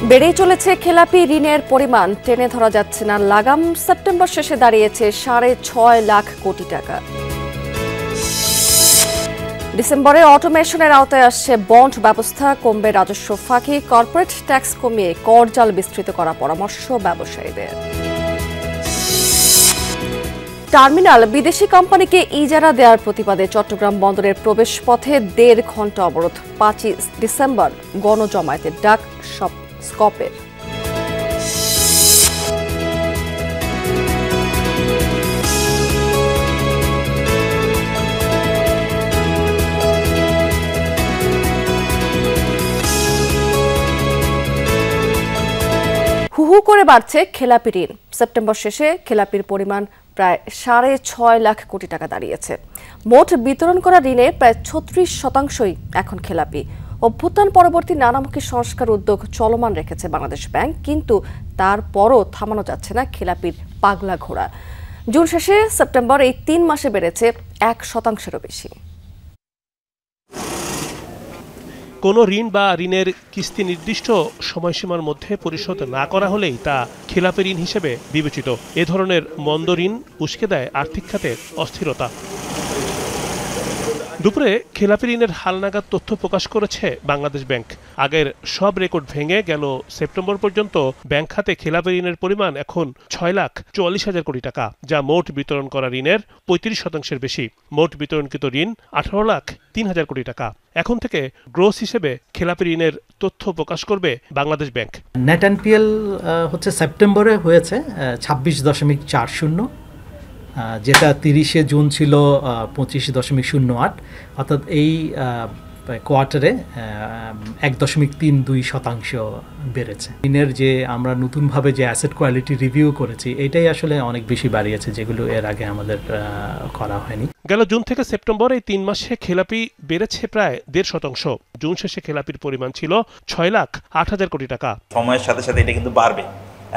বেড়েই চলেছে খেলাপি ঋণের পরিমাণ, টেনে ধরা যাচ্ছে না লাগাম। সেপ্টেম্বর শেষে দাঁড়িয়েছে 6.5 লাখ কোটি টাকা। ডিসেম্বরে অটোমেশনের আওতায় আসছে বন্ড ব্যবস্থা, কমবে রাজস্ব ফাঁকি, কর্পোরেট ট্যাক্স কমিয়ে করজাল বিস্তৃত করা পরামর্শ ব্যবসায়ীদের। টার্মিনাল বিদেশি কোম্পানিকে ইজারা দেওয়ার প্রতিবাদে চট্টগ্রাম বন্দরের প্রবেশ পথে 1.5 ঘণ্টা অবরোধ। 5 ডিসেম্বর গণজমায়েতের ডাক সব স্কপের। হুহু করে বাড়ছে খেলাপি ঋণ। সেপ্টেম্বর শেষে খেলাপির পরিমাণ প্রায় 6.5 লাখ কোটি টাকা দাঁড়িয়েছে। মোট বিতরণ করা ঋণের প্রায় 36% এখন খেলাপি। অভ্যুত্থান পরবর্তী নানামুখী সংস্কার উদ্যোগ চলমান রেখেছে বাংলাদেশ ব্যাংক, কিন্তু তারপরও থামানো যাচ্ছে না খেলাপির পাগলা ঘোড়া। জুন শেষে সেপ্টেম্বর এই 3 মাসে বেড়েছে 1%-এরও বেশি। কোনো ঋণ বা ঋণের কিস্তি নির্দিষ্ট সময়সীমার মধ্যে পরিশোধ না করা হলেই তা খেলাপি ঋণ হিসেবে বিবেচিত। এ ধরনের মন্দ ঋণ উস্কে দেয় আর্থিক খাতের অস্থিরতা। দুপুরে খেলাপি ঋণের হালনাগাদ তথ্য প্রকাশ করেছে বাংলাদেশ ব্যাংক। আগের সব রেকর্ড ভেঙে গেল সেপ্টেম্বর পর্যন্ত ব্যাংক খাতে খেলাপি ঋণের পরিমাণ এখন 6,44,000 কোটি টাকা, যা মোট বিতরণ করা ঋণের 35%-এর বেশি। মোট বিতরণকৃত ঋণ 18,03,000 কোটি টাকা। এখন থেকে গ্রোস হিসেবে খেলাপি ঋণের তথ্য প্রকাশ করবে বাংলাদেশ ব্যাংক। নেট এনপিএল হচ্ছে সেপ্টেম্বরে হয়েছে 26.40, যেটা 30 জুন ছিল 25.08, অর্থাৎ এই কোয়ার্টারে 1.32% বেড়েছে। ঋণের যে আমরা নতুনভাবে যে অ্যাসেট কোয়ালিটি রিভিউ করেছি, এটাই আসলে অনেক বেশি বাড়িয়েছে, যেগুলো এর আগে আমাদের করা হয়নি। গেল জুন থেকে সেপ্টেম্বর এই 3 মাসে খেলাপি বেড়েছে প্রায় 1.5%। জুন শেষে খেলাপির পরিমাণ ছিল 6,08,000 কোটি টাকা। সময়ের সাথে সাথে এটা কিন্তু বাড়বে,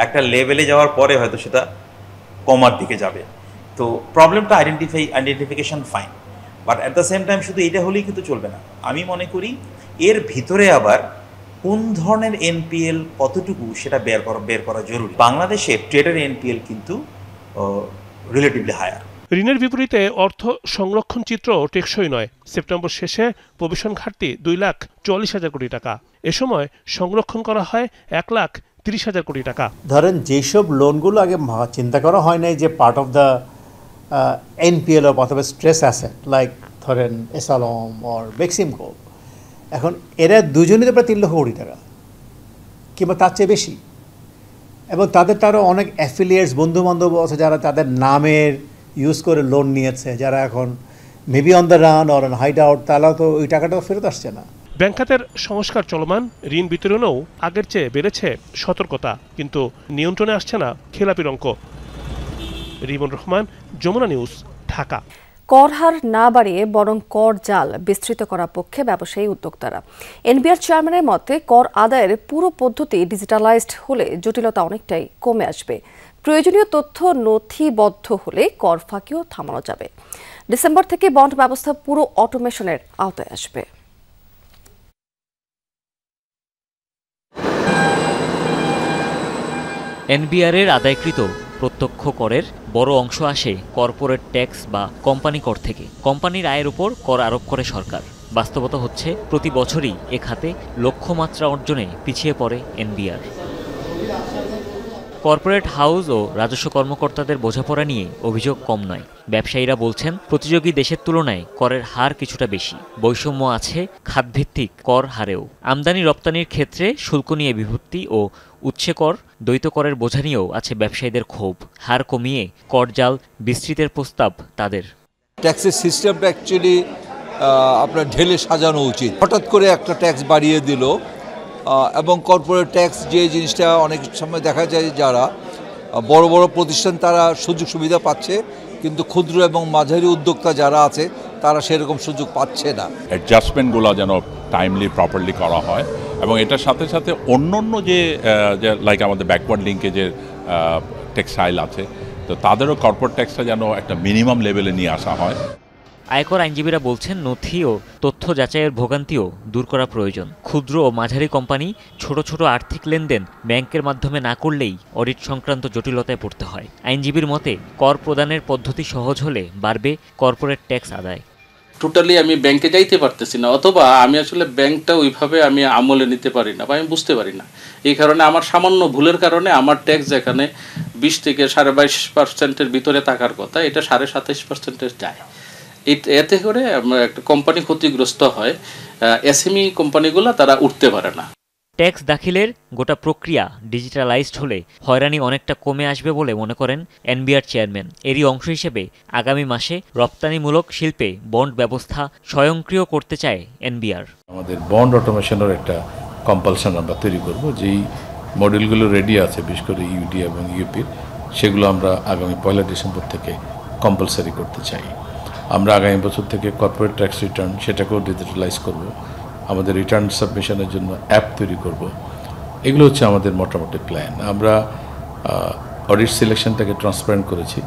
একটা লেভেলে যাওয়ার পরে হয়তো সেটা কমার দিকে যাবে। তো প্রবলেমটা identification fine, but at the same time শুধু এটা হলেই কিন্তু চলবে না। আমি মনে করি এর ভিতরে আবার কোন ধরনের এনপিএল কতটুকু সেটা বের করা জরুরি। বাংলাদেশে ট্রেডের এনপিএল কিন্তু রিলেটিভলি হায়ার। ঋণের বিপরীতে অর্থ সংরক্ষণ চিত্র টেকসই নয়। সেপ্টেম্বর শেষে প্রভিশন ঘাটতি 2,44,000 কোটি টাকা। এ সময় সংরক্ষণ করা হয় 1,30,000 কোটি টাকা। ধরেন যেসব লোনগুলো আগে চিন্তা করা হয় নাই যে পার্ট অফ দ্য এনপিএল অথবা স্ট্রেস অ্যাসেট, লাইক ধরেন এসালম অর বেক্সিমকো, এখন এরা দুজনই তো প্রায় 3 লক্ষ কোটি টাকা কিংবা তার চেয়ে বেশি। এবং তারও অনেক অ্যাফিলিয়েটস, বন্ধুবান্ধব আছে যারা তাদের নামের ইউজ করে লোন নিয়েছে, যারা এখন maybe on the run or on hideout, তারা তো ওই টাকাটা ফেরত আসছে না। ব্যাংক খাতের সংস্কার চলমান, ঋণ বিতরণেও আগের চেয়ে বেড়েছে সতর্কতা, কিন্তু নিয়ন্ত্রণে আসছে না খেলাপির অঙ্ক। রিমন রহমান, যমুনা নিউজ, ঢাকা। কর হার না বাড়িয়ে বরং কর জাল বিস্তৃত করার পক্ষে ব্যবসায়ী উদ্যোক্তারা। এনবিআর চেয়ারম্যানের মতে, কর আদায়ের পুরো পদ্ধতি ডিজিটালাইজড হলে জটিলতা অনেকটাই কমে আসবে। প্রয়োজনীয় তথ্য নথিবদ্ধ হলে কর ফাঁকিও থামানো যাবে। ডিসেম্বর থেকে বন্ড ব্যবস্থা পুরো অটোমেশনের আওতায় আসবে। এনবিআরের আদায়কৃত প্রত্যক্ষ করের বড় অংশ আসে কর্পোরেট ট্যাক্স বা কোম্পানি কর থেকে। কোম্পানির আয়ের উপর কর আরোপ করে সরকার। বাস্তবতা হচ্ছে প্রতি বছরই এ খাতে লক্ষ্যমাত্রা অর্জনে পিছিয়ে পড়ে এনবিআর। কর্পোরেট হাউস ও রাজস্ব কর্মকর্তাদের বোঝাপড়া নিয়ে অভিযোগ কম নয়। ব্যবসায়ীরা বলছেন, প্রতিযোগী দেশের তুলনায় করের হার কিছুটা বেশি। বৈষম্য আছে খাতভিত্তিক কর হারেও। আমদানি রপ্তানির ক্ষেত্রে শুল্ক নিয়ে বিভক্তি ও উৎসে কর, দ্বৈত করের বোঝা নিয়েও আছে ব্যবসায়ীদের ক্ষোভ। হার কমিয়ে করজাল বিস্তৃতের প্রস্তাব তাদের। ট্যাক্সের সিস্টেমটা অ্যাকচুয়ালি আপনার ঢেলে সাজানো উচিত। হঠাৎ করে একটা ট্যাক্স বাড়িয়ে দিল, এবং কর্পোরেট ট্যাক্স যে জিনিসটা অনেক সময় দেখা যায় যারা বড় বড় প্রতিষ্ঠান তারা সুযোগ সুবিধা পাচ্ছে, কিন্তু ক্ষুদ্র এবং মাঝারি উদ্যোক্তা যারা আছে তারা সেরকম সুযোগ পাচ্ছে না। অ্যাডজাস্টমেন্টগুলো যেন টাইমলি প্রপারলি করা হয়, এবং এটার সাথে সাথে অন্য যে লাইক আমাদের ব্যাকওয়ার্ড লিঙ্কে যে টেক্সটাইল আছে, তো তাদেরও কর্পোরেট ট্যাক্সটা যেন একটা মিনিমাম লেভেলে নিয়ে আসা হয়। আয়কর আইনজীবীরা বলছেন নথি ও তথ্য যাচাইয়ের ভোগান্তিও দূর করা প্রয়োজন। ক্ষুদ্র ও মাঝারি কোম্পানি ছোট ছোট আর্থিক লেনদেন ব্যাংকের মাধ্যমে না করলেই অডিট সংক্রান্ত জটিলতায় পড়তে হয়। আইনজীবীর মতে কর প্রদানের পদ্ধতি সহজ হলে বাড়বে কর্পোরেট ট্যাক্স আদায়। টোটালি আমি ব্যাংকে যাইতে পারতেছি না, অথবা আমি আসলে ব্যাংকটা ওইভাবে আমি আমলে নিতে পারি না বা আমি বুঝতে পারি না। এই কারণে আমার সামান্য ভুলের কারণে আমার ট্যাক্স যেখানে 20 থেকে 22.5% ভিতরে থাকার কথা, এটা 27.5% যায়। এতে করে একটা কোম্পানি ক্ষতিগ্রস্ত হয়। এসএমই কোম্পানিগুলো তারা উঠতে পারে না। ট্যাক্স দাখিলের গোটা প্রক্রিয়া ডিজিটালাইজড হলে হয়রানি অনেকটা কমে আসবে বলে মনে করেন এনবিআর চেয়ারম্যান। এরই অংশ হিসেবে আগামী মাসে রপ্তানিমূলক শিল্পে বন্ড ব্যবস্থা স্বয়ংক্রিয় করতে চায় এনবিআর। আমাদের বন্ড অটোমেশনের একটা কম্পালশন আমরা তৈরি করব, যেই মডেলগুলো রেডি আছে বিশেষ করে ইউডি এবং ইউপির, সেগুলো আমরা আগামী 1 ডিসেম্বর থেকে কম্পালসারি করতে চাই। আমরা আগামী বছর থেকে কর্পোরেট ট্যাক্স রিটার্ন সেটাকেও ডিজিটালাইজ করব, আমাদের রিটার্ন সাবমিশনের জন্য অ্যাপ তৈরি করব। এগুলো হচ্ছে আমাদের মোটামুটি প্ল্যান। আমরা অডিট সিলেকশনটাকে ট্রান্সপারেন্ট করেছি।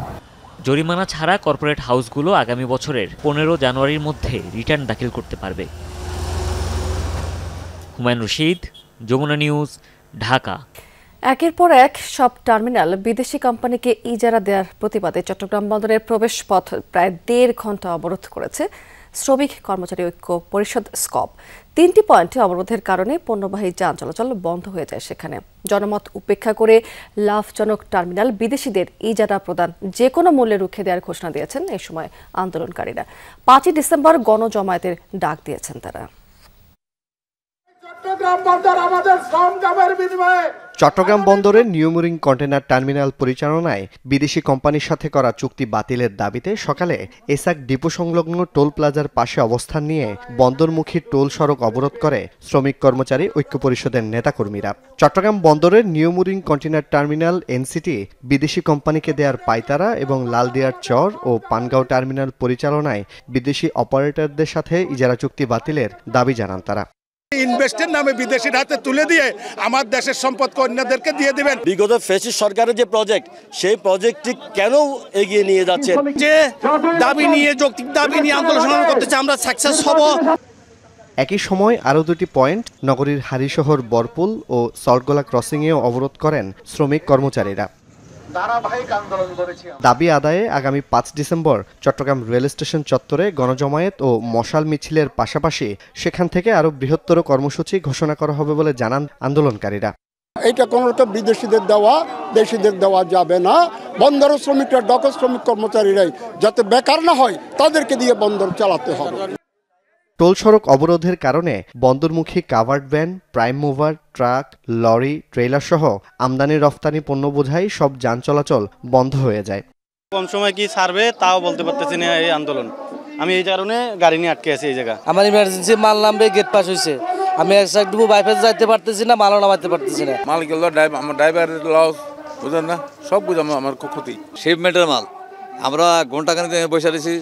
জরিমানা ছাড়া কর্পোরেট হাউসগুলো আগামী বছরের 15 জানুয়ারির মধ্যে রিটার্ন দাখিল করতে পারবে। হুমায়ুন রশিদ, যমুনা নিউজ, ঢাকা। একের পর এক সব টার্মিনাল বিদেশি কোম্পানিকে ইজারা দেওয়ার প্রতিবাদে চট্টগ্রাম বন্দরের প্রবেশ পথ প্রায় 1.5 ঘন্টা অবরোধ করেছে শ্রমিক কর্মচারী ঐক্য পরিষদ স্কপ। 3টি পয়েন্টে অবরোধের কারণে পণ্যবাহী যান চলাচল বন্ধ হয়ে যায়। সেখানে জনমত উপেক্ষা করে লাভজনক টার্মিনাল বিদেশিদের ইজারা প্রদান যে কোনো মূল্যে রুখে দেওয়ার ঘোষণা দিয়েছেন এই সময় আন্দোলনকারীরা। 5 ডিসেম্বর গণজমায়েতের ডাক দিয়েছেন তারা। চট্টগ্রাম বন্দরের নিউমুরিং কন্টেনার টার্মিনাল পরিচালনায় বিদেশি কোম্পানির সাথে করা চুক্তি বাতিলের দাবিতে সকালে এসাক ডিপো সংলগ্ন টোল প্লাজার পাশে অবস্থান নিয়ে বন্দরমুখী টোল সড়ক অবরোধ করে শ্রমিক কর্মচারী ঐক্য পরিষদের নেতাকর্মীরা। চট্টগ্রাম বন্দরের নিউমুরিং কন্টেনার টার্মিনাল এনসিটি বিদেশি কোম্পানিকে দেওয়ার পাইতারা এবং লালদিয়ার চর ও পানগাঁও টার্মিনাল পরিচালনায় বিদেশি অপারেটরদের সাথে ইজারা চুক্তি বাতিলের দাবি জানান তারা। ইনভেস্টের নামে বিদেশির হাতে তুলে দিয়ে আমার দেশের সম্পদ অন্যদেরকে দিয়ে দিবেন। বিগত ফ্যাসিস্ট সরকারের যে প্রজেক্ট, সেই প্রজেক্টটি কেন এগিয়ে নিয়ে যাচ্ছে? যে দাবি নিয়ে যৌক্তিক দাবি নিয়ে আন্দোলন করতেছে, আমরা সাকসেস হব। একই সময় আরও 2টি পয়েন্ট নগরীর হারিশহর বরপুল ও সল্টগোলা ক্রসিংয়েও অবরোধ করেন শ্রমিক কর্মচারীরা। দাবি আদায়ে আগামী 5 ডিসেম্বর চট্টগ্রাম রেল স্টেশন চত্বরে গণজমায়েত ও মশাল মিছিলের পাশাপাশি সেখান থেকে আরও বৃহত্তর কর্মসূচি ঘোষণা করা হবে বলে জানান আন্দোলনকারীরা। এটা কোনো রকম বিদেশিদের দেওয়া, দেশিদের দেওয়া যাবে না। বন্দর শ্রমিকরা, ডক শ্রমিক কর্মচারীরাই যাতে বেকার না হয় তাদেরকে দিয়ে বন্দর চালাতে হবে। টোল সড়ক অবরোধের কারণে বন্দরমুখী covered van, prime mover, truck, lorry, trailer সহ আমদানি রফতানি পণ্য বোঝাই সব যান চলাচল বন্ধ হয়ে যায়। কোন সময় কি ছাড়বে তাও বলতে পারতেছি না এই আন্দোলন। আমি এই কারণে গাড়ি নিয়ে আটকে আছি এই জায়গা। আমার ইমার্জেন্সি মাল নামবে, গেট পাস হয়েছে, আমি একটু বাইপাস যাইতে পারতেছি না, মালও নামাতে পারতেছি না। মাল গেল, আমার ড্রাইভারের লস, বুঝলেন না, সব বুঝ আমার খুব ক্ষতি। শিপমেন্টের মাল আমরা ঘন্টাখানিক বসে রয়েছি।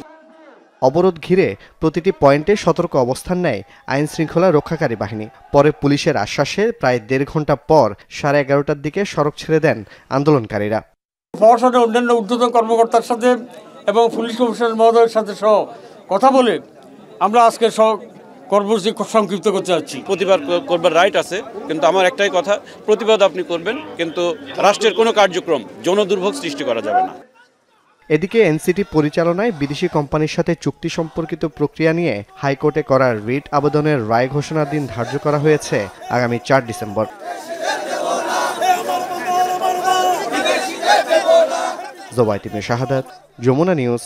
অবরোধ ঘিরে প্রতিটি পয়েন্টে সতর্ক অবস্থান নেয় আইন শৃঙ্খলা রক্ষাকারী বাহিনী। পরে পুলিশের আশ্বাসে প্রায় 1.5 ঘন্টা পর 11:30টার দিকে সড়ক ছেড়ে দেন আন্দোলনকারীরা। প্রশাসনের অন্যান্য ঊর্ধ্বতন কর্মকর্তার সাথে এবং পুলিশ কমিশনার মহোদয়ের সাথে সহ কথা বলে আমরা আজকে কর্মসূচি সংক্ষিপ্ত করতে যাচ্ছি। প্রতিবাদ করবার রাইট আছে, কিন্তু আমার একটাই কথা, প্রতিবাদ আপনি করবেন, কিন্তু রাষ্ট্রের কোনো কার্যক্রম জনদুর্ভোগ সৃষ্টি করা যাবে না। এদিকে এনসিটি পরিচালনায় বিদেশি কোম্পানির সাথে চুক্তি সম্পর্কিত প্রক্রিয়া নিয়ে হাইকোর্টে করা রিট আবেদনের রায় ঘোষণার দিন ধার্য করা হয়েছে আগামী 4 ডিসেম্বর। জোবাইতিমে শাহাদাত, যমুনা নিউজ,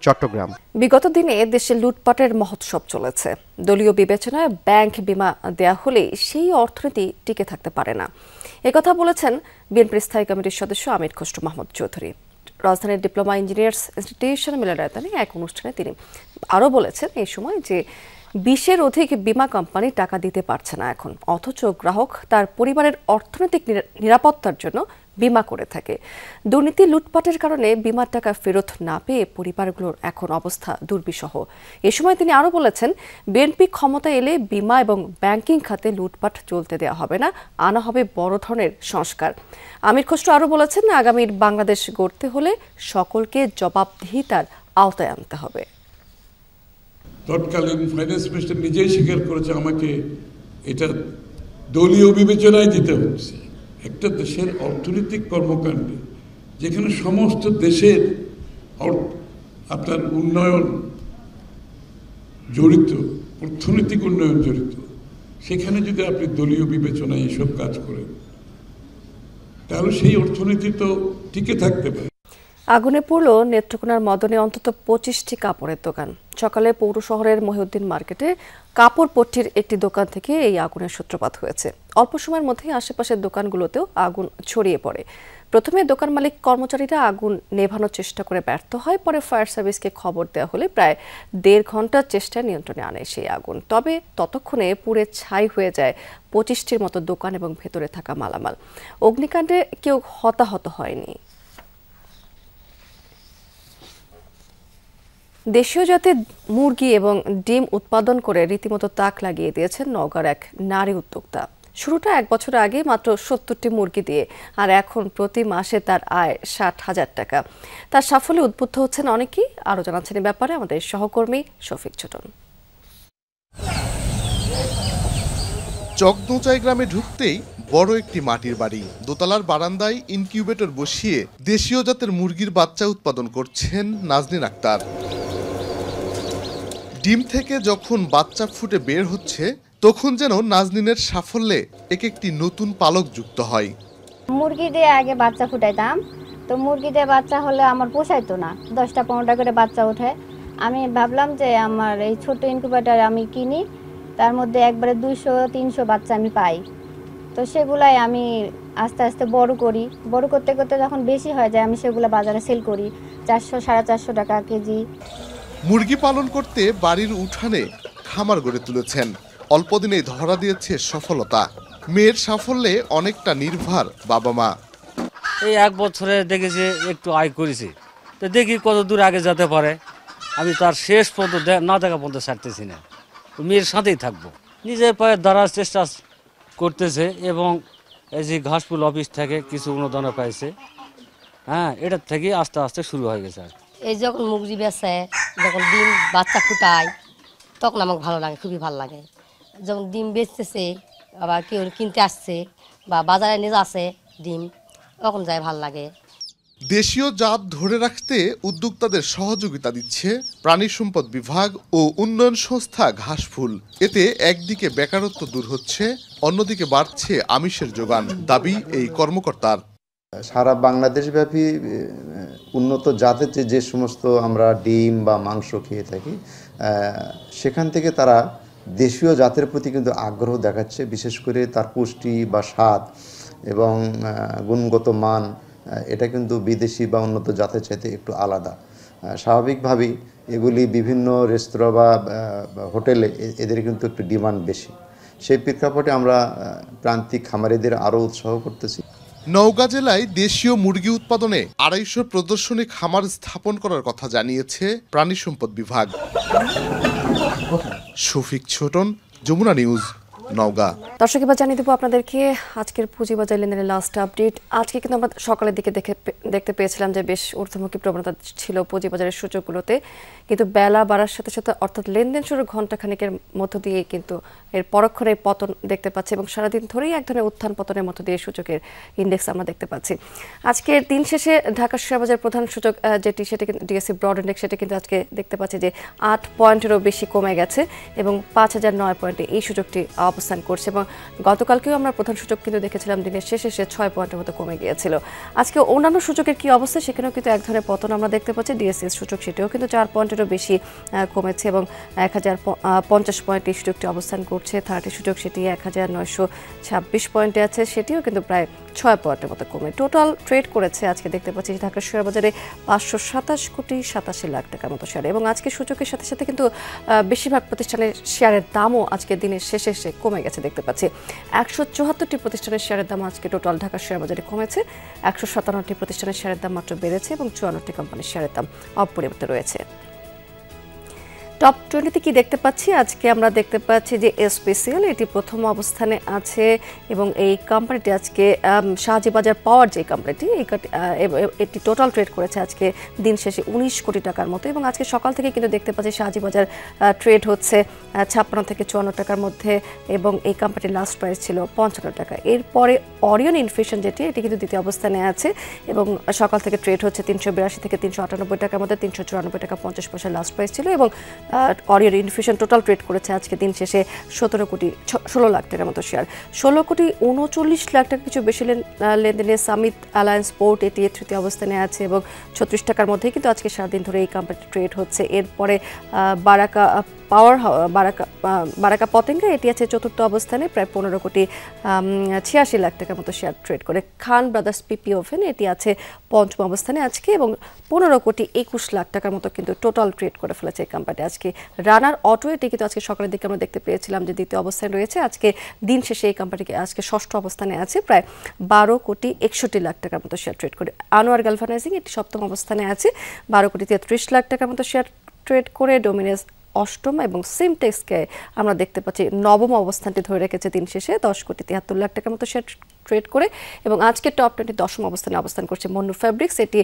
চট্টগ্রাম। বিগত দিনে দেশে লুটপাটের মহোৎসব চলেছে। দলীয় বিবেচনায় ব্যাংক বীমা দেয়া হলে সেই অর্থনীতি টিকে থাকতে পারে না। একথা বলেছেন বিএনপির স্থায়ী কমিটির সদস্য আমির খসরু মাহমুদ চৌধুরী। রাজধানীর ডিপ্লোমা ইঞ্জিনিয়ার্স ইনস্টিটিউশন মিলনায়তনে এক অনুষ্ঠানে তিনি আরও বলেছেন এই সময় যে 20-এর অধিক বীমা কোম্পানি টাকা দিতে পারছে না এখন, অথচ গ্রাহক তার পরিবারের অর্থনৈতিক নিরাপত্তার জন্য বীমা করে থাকে। দুর্নীতি লুটপাটের কারণে বীমার টাকা ফেরত না পেয়ে পরিবারগুলোর এখন অবস্থা দুর্বিষহ। এ সময় তিনি আরও বলেছেন, বিএনপি ক্ষমতায় এলে বীমা এবং ব্যাংকিং খাতে লুটপাট চলতে দেওয়া হবে না, আনা হবে বড় ধরনের সংস্কার। আমির খসরু আরও বলেছেন, আগামীর বাংলাদেশ গড়তে হলে সকলকে জবাবদিহিতার আওতায় আনতে হবে। তৎকালীন ফাইন্যান্স মিনিস্টার নিজেই স্বীকার করেছে আমাকে এটা দলীয় বিবেচনায় দিতে হচ্ছে। একটা দেশের অর্থনৈতিক কর্মকাণ্ডে যেখানে সমস্ত দেশের আপনার উন্নয়ন জড়িত, অর্থনৈতিক উন্নয়ন জড়িত, সেখানে যদি আপনি দলীয় বিবেচনায় এসব কাজ করেন তাহলে সেই অর্থনীতি তো টিকে থাকতে পারে। আগুনে পড়ল নেত্রকোনার মদনে অন্তত 25টি কাপড়ের দোকান। সকালে পৌর শহরের মহিউদ্দিন মার্কেটে কাপড় পট্টির একটি দোকান থেকে এই আগুনের সূত্রপাত হয়েছে। অল্প সময়ের মধ্যে আশেপাশের দোকানগুলোতেও আগুন ছড়িয়ে পড়ে। প্রথমে দোকান মালিক কর্মচারীরা আগুন নেভানোর চেষ্টা করে ব্যর্থ হয়। পরে ফায়ার সার্ভিসকে খবর দেওয়া হলে প্রায় 1.5 ঘন্টার চেষ্টায় নিয়ন্ত্রণে আনে সেই আগুন। তবে ততক্ষণে পুড়ে ছাই হয়ে যায় 25টির মতো দোকান এবং ভেতরে থাকা মালামাল। অগ্নিকাণ্ডে কেউ হতাহত হয়নি। দেশীয় জাতের মুরগি এবং ডিম উৎপাদন করে রীতিমতো তাক লাগিয়ে দিয়েছেন নওগাঁর এক নারী উদ্যোক্তা। শুরুটা 1 বছর আগে মাত্র 70টি মুরগি দিয়ে, আর এখন প্রতি মাসে তার আয় 60,000 টাকা। তার সাফল্যে উদ্বুদ্ধ হচ্ছেন অনেকেই। আরও জানাচ্ছেন এ ব্যাপারে আমাদের সহকর্মী শফিক ছোটন। চকদোচাই গ্রামে ঢুকতেই বড় একটি মাটির বাড়ি। দোতলার বারান্দায় ইনকিউবেটর বসিয়ে দেশীয় জাতের মুরগির বাচ্চা উৎপাদন করছেন নাজনীন আক্তার। ডিম থেকে যখন বাচ্চা ফুটে বের হচ্ছে তখন যেন নাজনীনের সাফল্যে এক একটি নতুন পালক যুক্ত হয়। মুরগি দিয়ে আগে বাচ্চা ফুটাইতাম, তো মুরগি দিয়ে বাচ্চা হলে আমার পোষাইতো না, 10টা-15টা করে বাচ্চা ওঠে। আমি ভাবলাম যে আমার এই ছোট ইনকিউবেটর আমি কিনি, তার মধ্যে একবারে 200-300 বাচ্চা আমি পাই। তো সেগুলাই আমি আস্তে আস্তে বড় করি। বড় করতে করতে যখন বেশি হয়ে যায় আমি সেগুলো বাজারে সেল করি 400-450 টাকা কেজি। মুরগি পালন করতে বাড়ির উঠানে খামার গড়ে তুলেছেন। অল্প দিনেই ধরা দিয়েছে সফলতা। মেয়ের সাফল্যে অনেকটা নির্ভর বাবা মা। এই 1 বছরে দেখেছি একটু আয় করেছি, তো দেখি কত দূর আগে যেতে পারে। আমি তার শেষ পর্যন্ত না দেখা পর্যন্ত ছাড়তেছি না, মেয়ের সাথেই থাকবো। নিজের পায়ে দাঁড়ার চেষ্টা করতেছে এবং এই যে ঘাসফুল অফিস থেকে কিছু অনুদান পাইছে, এটার থেকে আস্তে আস্তে শুরু হয়ে গেছে। এই যখন মুরগি বেচে, যখন ডিম বাচ্চা ফুটায়, তখন আমাকে ভালো লাগে, খুবই ভালো লাগে। যখন ডিম বেচতেছে, আবার কেউ কিনতে আসছে বা বাজারে নিয়ে যাচ্ছে ডিম, তখন যায় ভালো লাগে। দেশীয় জাত ধরে রাখতে উদ্যোক্তাদের সহযোগিতা দিচ্ছে প্রাণী সম্পদ বিভাগ ও উন্নয়ন সংস্থা ঘাসফুল। এতে একদিকে বেকারত্ব দূর হচ্ছে, অন্যদিকে বাড়ছে আমিষের যোগান, দাবি এই কর্মকর্তার। সারা বাংলাদেশব্যাপী উন্নত জাতের যে সমস্ত আমরা ডিম বা মাংস খেয়ে থাকি, সেখান থেকে তারা দেশীয় জাতের প্রতি কিন্তু আগ্রহ দেখাচ্ছে। বিশেষ করে তার পুষ্টি বা স্বাদ এবং গুণগত মান, এটা কিন্তু বিদেশি বা উন্নত জাতের চাইতে একটু আলাদা। স্বাভাবিকভাবেই এগুলি বিভিন্ন রেস্তোরাঁ বা হোটেলে এদের কিন্তু একটু ডিমান্ড বেশি। সেই প্রেক্ষাপটে আমরা প্রান্তিক খামারিদের আরও উৎসাহ করতেছি। নওগাঁ জেলায় দেশীয় মুরগি উৎপাদনে 250 প্রদর্শনী খামার স্থাপন করার কথা জানিয়েছে প্রাণী সম্পদ বিভাগ। শফিক ছোটন, যমুনা নিউজ, নওগাঁ। দর্শক, এবার জানিয়ে দেবো আপনাদেরকে আজকের পুঁজিবাজার লেনদেনের লাস্ট আপডেট। আজকে কিন্তু আমরা সকালের দিকে দেখতে পেয়েছিলাম যে বেশ ঊর্ধ্বমুখী প্রবণতা ছিল পুঁজিবাজারের সূচকগুলোতে, কিন্তু বেলা বাড়ার সাথে সাথে অর্থাৎ লেনদেন শুরু ঘণ্টাখানেকের মধ্য দিয়ে কিন্তু এর পরক্ষণে পতন দেখতে পাচ্ছি এবং সারাদিন ধরেই এক ধরনের উত্থান পতনের মধ্য দিয়ে সূচকের ইন্ডেক্স আমরা দেখতে পাচ্ছি। আজকের দিন শেষে ঢাকা শেয়ারবাজার প্রধান সূচক যেটি, সেটি ডিএসসি ব্রড ইন্ডেক্স, সেটি কিন্তু আজকে দেখতে পাচ্ছি যে 8 পয়েন্টেরও বেশি কমে গেছে এবং 5009 পয়েন্টে এই সূচকটি অবস্থান করছে। এবং গতকালকেও আমরা প্রধান সূচক কিন্তু দেখেছিলাম দিনের শেষে 6 পয়েন্টের মতো কমে গিয়েছিল। আজকে অন্যান্য সূচকের কি অবস্থা, সেখানেও কিন্তু এক ধরনের পতন আমরা দেখতে পাচ্ছি। ডিএসসি সূচক সেটিও কিন্তু 4 পয়েন্টেরও বেশি কমেছে এবং 1050 পয়েন্টে সূচকটি অবস্থান করছে। থার্টি সূচক সেটি 1926 পয়েন্টে আছে, সেটিও কিন্তু প্রায় 6 পয়েন্টের মতো কমে টোটাল ট্রেড করেছে। আজকে দেখতে পাচ্ছি ঢাকা শেয়ার বাজারে 527.87 লাখ টাকার মতো শেয়ার। এবং আজকে সূচকের সাথে সাথে কিন্তু বেশিরভাগ প্রতিষ্ঠানের শেয়ারের দামও আজকে দিনের শেষে কমে গেছে দেখতে পাচ্ছি। 174টি প্রতিষ্ঠানের শেয়ারের দাম আজকে টোটাল ঢাকা শেয়ার বাজারে কমেছে, 157টি প্রতিষ্ঠানের শেয়ারের দাম মাত্র বেড়েছে এবং 54টি কোম্পানির শেয়ারের দাম অপরিবর্তিত রয়েছে। টপ 20-তে কি দেখতে পাচ্ছি? আজকে আমরা দেখতে পাচ্ছি যে এসপিসিএল এটি প্রথম অবস্থানে আছে এবং এই কোম্পানিটি আজকে শাহজিবাজার পাওয়ার যে কোম্পানিটি এটি টোটাল ট্রেড করেছে আজকে দিন শেষে 19 কোটি টাকার মতো এবং আজকে সকাল থেকে কিন্তু দেখতে পাচ্ছি শাহজিবাজার ট্রেড হচ্ছে 56 থেকে 54 টাকার মধ্যে এবং এই কোম্পানির লাস্ট প্রাইস ছিল 55 টাকা। এরপরে অরিয়ন ইনফিউশন যেটি এটি কিন্তু দ্বিতীয় অবস্থানে আছে এবং সকাল থেকে ট্রেড হচ্ছে 382 থেকে 398 টাকার মধ্যে, 394 টাকা 50 পয়সা লাস্ট প্রাইস ছিল এবং অরিয়ন ইনফিউশন টোটাল ট্রেড করেছে আজকে দিন শেষে 16 লাখ টাকার মতো শেয়ার। 16 কোটি 39 লাখ টাকা কিছু বেশি লেনদেনে সামিট অ্যালায়েন্স পোর্ট এটি তৃতীয় অবস্থানে আছে এবং 36 টাকার মধ্যেই কিন্তু আজকে সারাদিন ধরে এই কোম্পানিটি ট্রেড হচ্ছে। এরপরে বারাকা পাওয়ার বারাকা পতেঙ্গা এটি আছে চতুর্থ অবস্থানে প্রায় 15 কোটি 86 লাখ টাকার মতো শেয়ার ট্রেড করে। খান ব্রাদার্স পিপি ওভেন এটি আছে পঞ্চম অবস্থানে আজকে এবং 15 কোটি 21 লাখ টাকার মতো কিন্তু টোটাল ট্রেড করে ফেলেছে এই কোম্পানি আজকে। রানার অটো এটি কিন্তু আজকে সকালের দিকে আমরা দেখতে পেয়েছিলাম যে দ্বিতীয় অবস্থানে রয়েছে, আজকে দিন শেষে এই কোম্পানিকে আজকে ষষ্ঠ অবস্থানে আছে প্রায় 12 কোটি 61 লাখ টাকার মতো শেয়ার ট্রেড করে। আনোয়ার গালভানাইজিং এটি সপ্তম অবস্থানে আছে 12 কোটি 33 লাখ টাকার মতো শেয়ার ট্রেড করে। ডোমিনাস অষ্টম এবং সিমটেক্সকে আমরা দেখতে পাচ্ছি নবম অবস্থানটি ধরে রেখেছে দিন শেষে 10 কোটি 73 লাখ টাকার মতো শেয়ার ট্রেড করে এবং আজকে টপ 20 দশম অবস্থানে অবস্থান করছে মন্নু ফেব্রিক্স এটি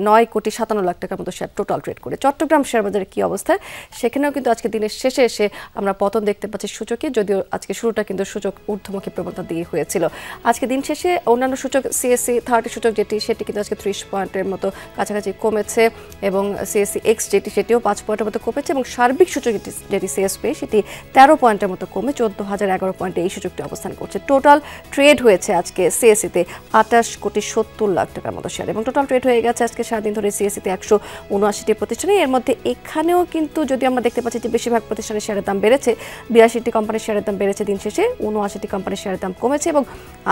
9 কোটি 57 লাখ টাকার মতো শেয়ার টোটাল ট্রেড করে। চট্টগ্রাম শেয়ার বাজারে কি অবস্থা সেখানেও কিন্তু আজকে দিনের শেষে এসে আমরা পতন দেখতে পাচ্ছি সূচকে, যদিও আজকে শুরুটা কিন্তু সূচক ঊর্ধ্বমুখী প্রবণতা দিয়ে হয়েছিল। আজকে দিন শেষে অন্যান্য সূচক সিএসসি 30 সূচক সেটি কিন্তু আজকে 30 পয়েন্টের মতো কাছাকাছি কমেছে এবং সিএসসি এক্স সেটিও 5 পয়েন্টের মতো কমেছে এবং সার্বিক সূচক যেটি সিএসপি সেটি 13 পয়েন্টের মতো কমে 14,011 পয়েন্টে এই সূচকটি অবস্থান করছে। টোটাল ট্রেড হয়েছে আজকে সিএসসিতে 28 কোটি 70 লাখ টাকার মতো শেয়ার এবং টোটাল ট্রেড হয়ে গেছে আজকে সারাদিন ধরে সিএসসিতে 179টি প্রতিষ্ঠানে। এর মধ্যে এখানেও কিন্তু যদি আমরা দেখতে পাচ্ছি যে বেশিরভাগ প্রতিষ্ঠানের শেয়ারের দাম বেড়েছে, 82টি কোম্পানির শেয়ারের দাম বেড়েছে দিন শেষে, 79টি কোম্পানির শেয়ারের দাম কমেছে এবং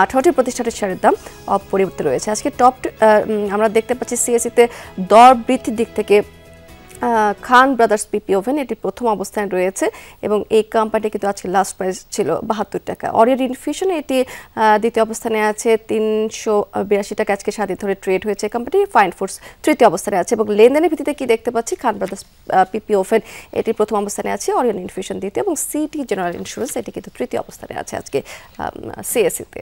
18টি প্রতিষ্ঠানের শেয়ারের দাম অপরিবর্তিত রয়েছে। আজকে আমরা দেখতে পাচ্ছি সিএসসিতে দর বৃদ্ধির দিক থেকে খান ব্রাদার্স পিপি ওভেন এটি প্রথম অবস্থানে রয়েছে এবং এই কোম্পানিটি কিন্তু আজকে লাস্ট প্রাইস ছিল 72 টাকা। অরিয়ন ইনফিউশন এটি দ্বিতীয় অবস্থানে আছে 382 টাকা আজকে সারাদিন ধরে ট্রেড হয়েছে কোম্পানি। ফাইন ফুডস তৃতীয় অবস্থানে আছে এবং লেনদেনের ভিত্তিতে কি দেখতে পাচ্ছি খান ব্রাদার্স পিপি ওভেন এটি প্রথম অবস্থানে আছে, অরিয়ন ইনফিউশন দ্বিতীয় এবং সিটি জেনারেল ইন্স্যুরেন্স এটি কিন্তু তৃতীয় অবস্থানে আছে আজকে সিএসসিতে।